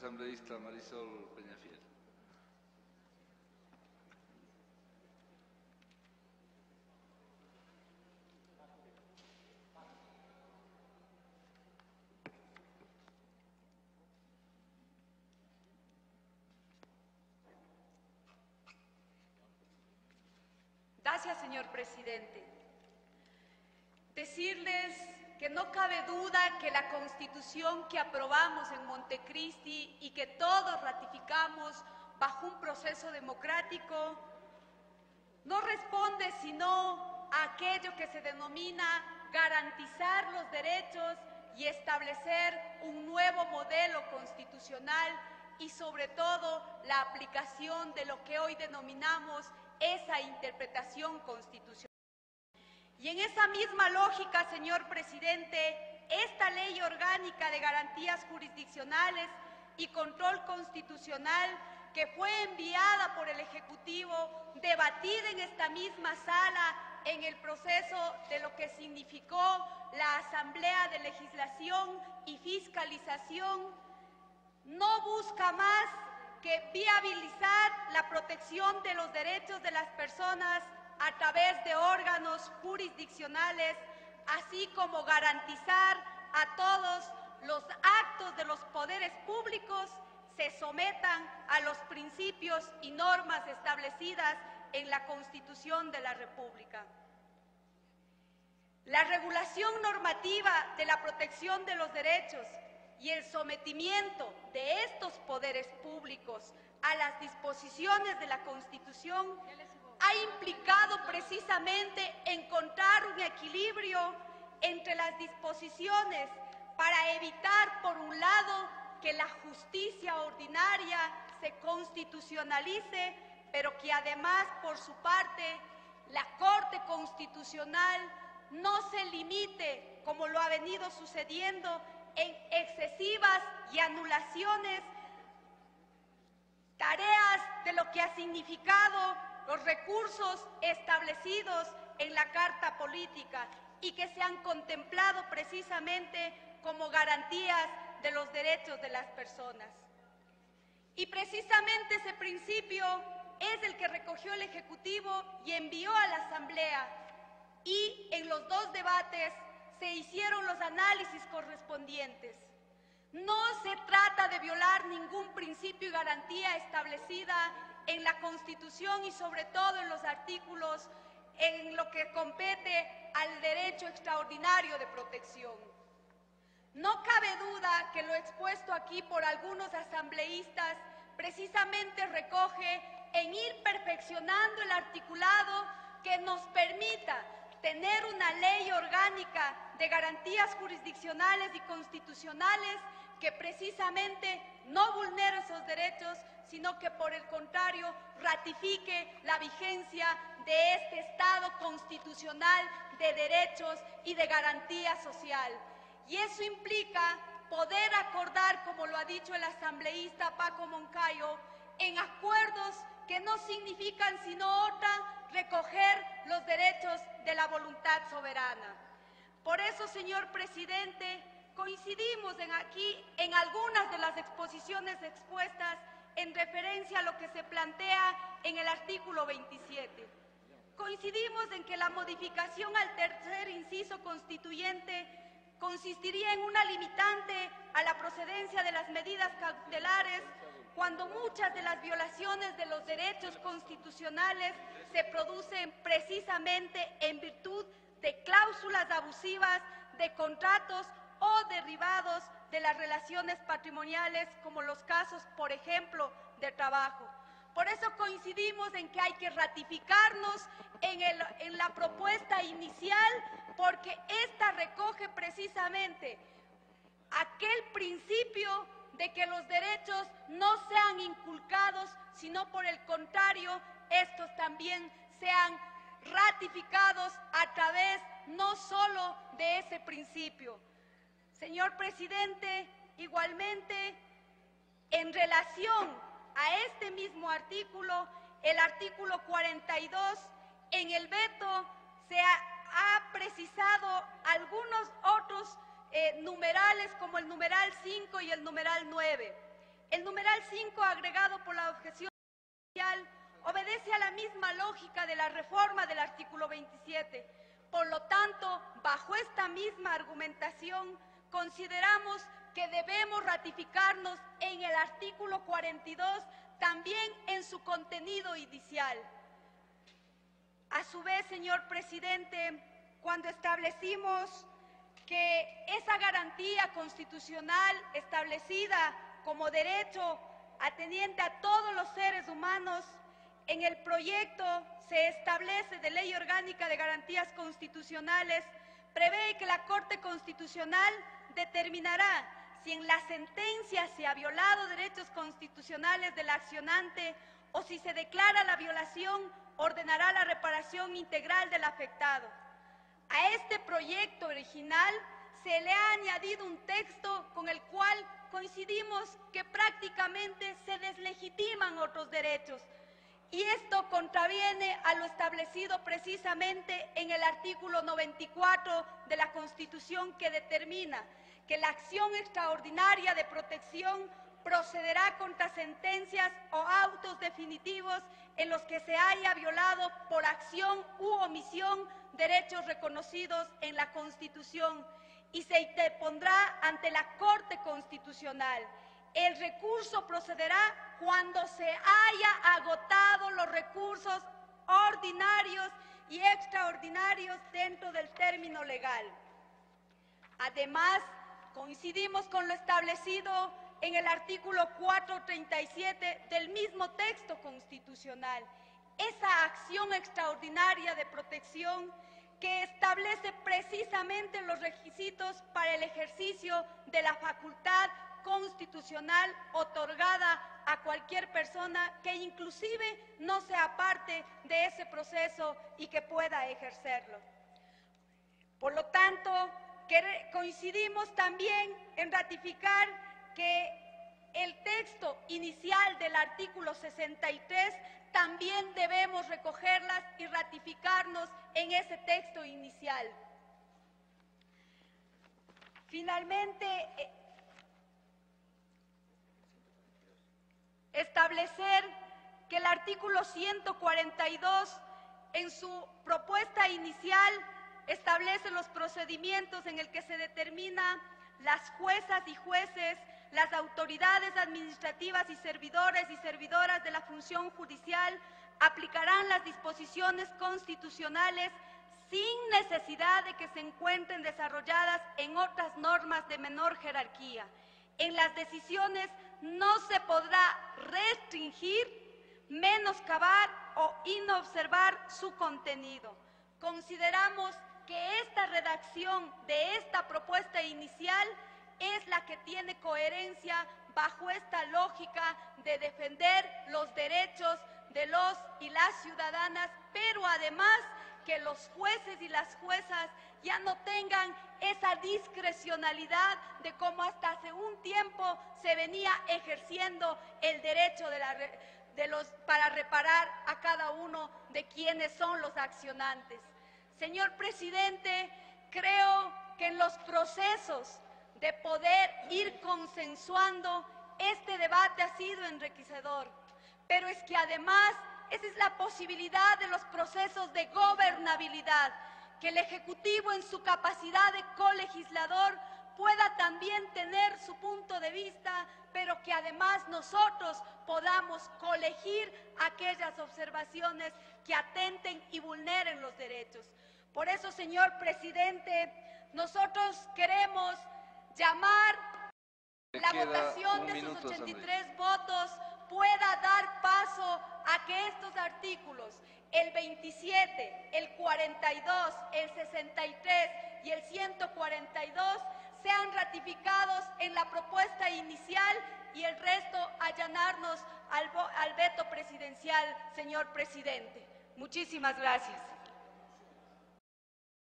asambleísta Marisol Peñafiel. Gracias, señor presidente. Decirles que no cabe duda que la Constitución que aprobamos en Montecristi y que todos ratificamos bajo un proceso democrático no responde sino a aquello que se denomina garantizar los derechos y establecer un nuevo modelo constitucional y sobre todo la aplicación de lo que hoy denominamos esa interpretación constitucional. Y en esa misma lógica, señor presidente, esta Ley Orgánica de Garantías Jurisdiccionales y Control Constitucional, que fue enviada por el Ejecutivo, debatida en esta misma sala en el proceso de lo que significó la Asamblea de Legislación y Fiscalización, no busca más que viabilizar la protección de los derechos de las personas a través de órganos jurisdiccionales, así como garantizar a todos los actos de los poderes públicos se sometan a los principios y normas establecidas en la Constitución de la República. La regulación normativa de la protección de los derechos y el sometimiento de estos poderes públicos a las disposiciones de la Constitución ha implicado precisamente encontrar un equilibrio entre las disposiciones para evitar, por un lado, que la justicia ordinaria se constitucionalice, pero que además, por su parte, la Corte Constitucional no se limite, como lo ha venido sucediendo, en excesivas y anulaciones, tareas de lo que ha significado los recursos establecidos en la Carta Política y que se han contemplado precisamente como garantías de los derechos de las personas. Y precisamente ese principio es el que recogió el Ejecutivo y envió a la Asamblea, y en los dos debates se hicieron los análisis correspondientes. No se trata de violar ningún principio y garantía establecida en la Constitución y sobre todo en los artículos en lo que compete al derecho extraordinario de protección. No cabe duda que lo expuesto aquí por algunos asambleístas precisamente recoge en ir perfeccionando el articulado que nos permita tener una ley orgánica de garantías jurisdiccionales y constitucionales que precisamente no vulnere esos derechos, sino que por el contrario ratifique la vigencia de este Estado constitucional de derechos y de garantía social. Y eso implica poder acordar, como lo ha dicho el asambleísta Paco Moncayo, en acuerdos que no significan sino recoger los derechos de la voluntad soberana. Por eso, señor presidente, coincidimos en algunas de las exposiciones expuestas en referencia a lo que se plantea en el artículo 27. Coincidimos en que la modificación al tercer inciso constituyente consistiría en una limitante a la procedencia de las medidas cautelares cuando muchas de las violaciones de los derechos constitucionales se producen precisamente en virtud de cláusulas abusivas de contratos o derivados de las relaciones patrimoniales, como los casos, por ejemplo, de trabajo. Por eso coincidimos en que hay que ratificarnos en la propuesta inicial, porque esta recoge precisamente aquel principio de que los derechos no sean inculcados, sino por el contrario, estos también sean ratificados a través no solo de ese principio. Señor presidente, igualmente, en relación a este mismo artículo, el artículo 42, en el veto se ha precisado algunos otros numerales como el numeral 5 y el numeral 9. El numeral 5 agregado por la objeción social obedece a la misma lógica de la reforma del artículo 27. Por lo tanto, bajo esta misma argumentación, consideramos que debemos ratificarnos en el artículo 42, también en su contenido inicial. A su vez, señor presidente, cuando establecimos que esa garantía constitucional establecida como derecho atendiente a todos los seres humanos, en el proyecto se establece de Ley Orgánica de Garantías Constitucionales, prevé que la Corte Constitucional determinará si en la sentencia se ha violado derechos constitucionales del accionante o si se declara la violación, ordenará la reparación integral del afectado. A este proyecto original se le ha añadido un texto con el cual coincidimos que prácticamente se deslegitiman otros derechos, y esto contraviene a lo establecido precisamente en el artículo 94 de la Constitución, que determina que la acción extraordinaria de protección procederá contra sentencias o autos definitivos en los que se haya violado por acción u omisión derechos reconocidos en la Constitución y se interpondrá ante la Corte Constitucional. El recurso procederá cuando se haya agotado los recursos ordinarios y extraordinarios dentro del término legal. Además, coincidimos con lo establecido en el artículo 437 del mismo texto constitucional, esa acción extraordinaria de protección que establece precisamente los requisitos para el ejercicio de la facultad constitucional otorgada a cualquier persona que inclusive no sea parte de ese proceso y que pueda ejercerlo. Por lo tanto, coincidimos también en ratificar que el texto inicial del artículo 63 también debemos recogerlas y ratificarnos en ese texto inicial. Finalmente, establecer que el artículo 142 en su propuesta inicial establece los procedimientos en el que se determina las juezas y jueces, las autoridades administrativas y servidores y servidoras de la función judicial aplicarán las disposiciones constitucionales sin necesidad de que se encuentren desarrolladas en otras normas de menor jerarquía. En las decisiones no se podrá restringir, menoscabar o inobservar su contenido. Consideramos que esta redacción de esta propuesta inicial es la que tiene coherencia bajo esta lógica de defender los derechos de los y las ciudadanas, pero además que los jueces y las juezas ya no tengan esa discrecionalidad de cómo hasta hace un tiempo se venía ejerciendo el derecho para reparar a cada uno de quienes son los accionantes. Señor presidente, creo que en los procesos de poder ir consensuando, este debate ha sido enriquecedor, pero es que además esa es la posibilidad de los procesos de gobernabilidad, que el Ejecutivo en su capacidad de colegislador pueda también tener su punto de vista, pero que además nosotros podamos colegir aquellas observaciones que atenten y vulneren los derechos. Por eso, señor presidente, nosotros queremos llamar la votación de sus 83 votos pueda dar paso a que estos artículos, el 27, el 42, el 63 y el 142, sean ratificados en la propuesta inicial y el resto allanarnos al veto presidencial, señor presidente. Muchísimas gracias.